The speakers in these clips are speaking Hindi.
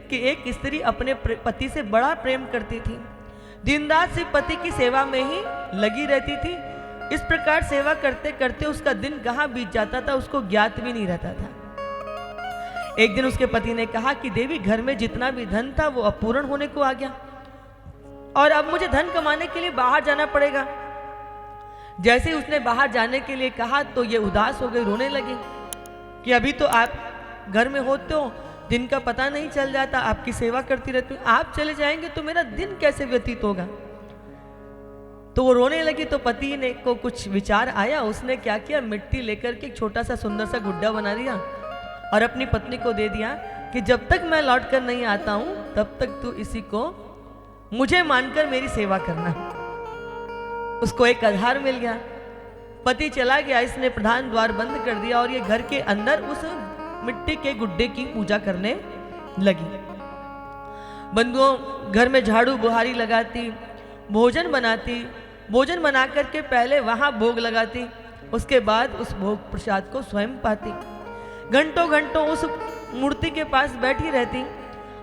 कि एक स्त्री अपने पति से बड़ा प्रेम करती थी, दिन रात सिर्फ पति की सेवा में ही लगी रहती थी। इस प्रकार सेवा करते करते उसका दिन कहाँ बीत जाता था उसको ज्ञात भी नहीं रहता था। एक दिन उसके पति ने कहा कि देवी, घर में जितना भी धन था वो अपूर्ण होने को आ गया और अब मुझे धन कमाने के लिए बाहर जाना पड़ेगा। जैसे ही उसने बाहर जाने के लिए कहा तो ये उदास हो गई, रोने लगी कि अभी तो आप घर में होते हो, दिन का पता नहीं चल जाता, आपकी सेवा करती रहती हूँ, आप चले जाएंगे तो मेरा दिन कैसे व्यतीत होगा। तो वो रोने लगी तो पति ने को कुछ विचार आया। उसने क्या किया, मिट्टी लेकर के एक छोटा सा सुंदर सा गुड्डा बना दिया और अपनी पत्नी को दे दिया कि जब तक मैं लौट कर नहीं आता हूं तब तक तू इसी को मुझे मानकर मेरी सेवा करना। उसको एक आधार मिल गया, पति चला गया, इसने प्रधान द्वार बंद कर दिया और ये घर के अंदर उस मिट्टी के गुड्डे की पूजा करने लगी। बंधुओं, घर में झाड़ू बुहारी लगाती, भोजन बनाती, भोजन बना करके पहले वहां भोग लगाती, उसके बाद उस भोग प्रसाद को स्वयं पाती। घंटों घंटों उस मूर्ति के पास बैठी रहती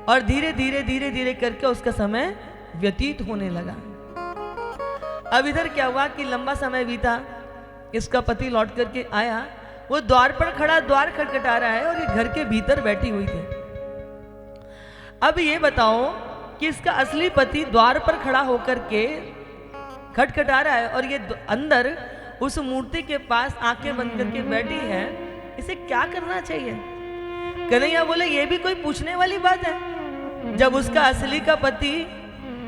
और धीरे धीरे धीरे धीरे करके उसका समय व्यतीत होने लगा। अब इधर क्या हुआ कि लंबा समय बीता, इसका पति लौट करके आया, वो द्वार पर खड़ा द्वार खटखटा रहा है और ये घर के भीतर बैठी हुई थी। अब ये बताओ कि इसका असली पति द्वार पर खड़ा होकर के खटखटा रहा है और ये अंदर उस मूर्ति के पास आंखें बंद करके बैठी है, इसे क्या करना चाहिए? कन्हैया बोले, ये भी कोई पूछने वाली बात है? जब उसका असली का पति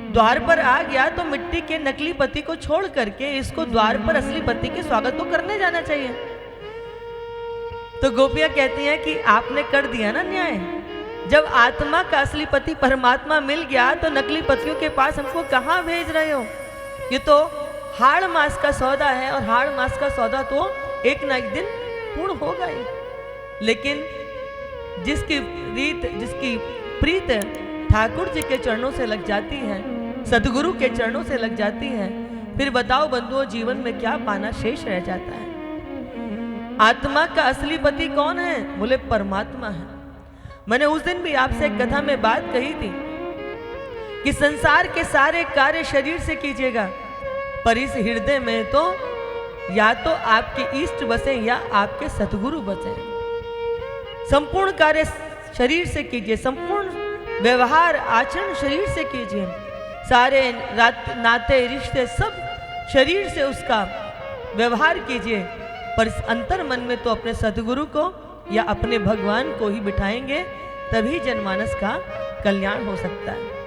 द्वार पर आ गया तो मिट्टी के नकली पति को छोड़ करके इसको द्वार पर असली पति के स्वागत तो करने जाना चाहिए। तो गोपियां कहती हैं कि आपने कर दिया ना न्याय। जब आत्मा का असली पति परमात्मा मिल गया तो नकली पतियों के पास हमको कहाँ भेज रहे हो? ये तो हाड़ मास का सौदा है और हाड़ मास का सौदा तो एक ना एक दिन पूर्ण होगा ही। लेकिन जिसकी रीत, जिसकी प्रीत ठाकुर जी के चरणों से लग जाती है, सदगुरु के चरणों से लग जाती है, फिर बताओ बंधुओं, जीवन में क्या पाना शेष रह जाता है? आत्मा का असली पति कौन है? बोले परमात्मा है। मैंने उस दिन भी आपसे एक कथा में बात कही थी कि संसार के सारे कार्य शरीर से कीजिएगा, पर इस हृदय में तो या तो आपके इष्ट बसे या आपके सतगुरु बसे। संपूर्ण कार्य शरीर से कीजिए, संपूर्ण व्यवहार आचरण शरीर से कीजिए, सारे नाते रिश्ते सब शरीर से उसका व्यवहार कीजिए, पर इस अंतर मन में तो अपने सतगुरु को या अपने भगवान को ही बिठाएंगे, तभी जनमानस का कल्याण हो सकता है।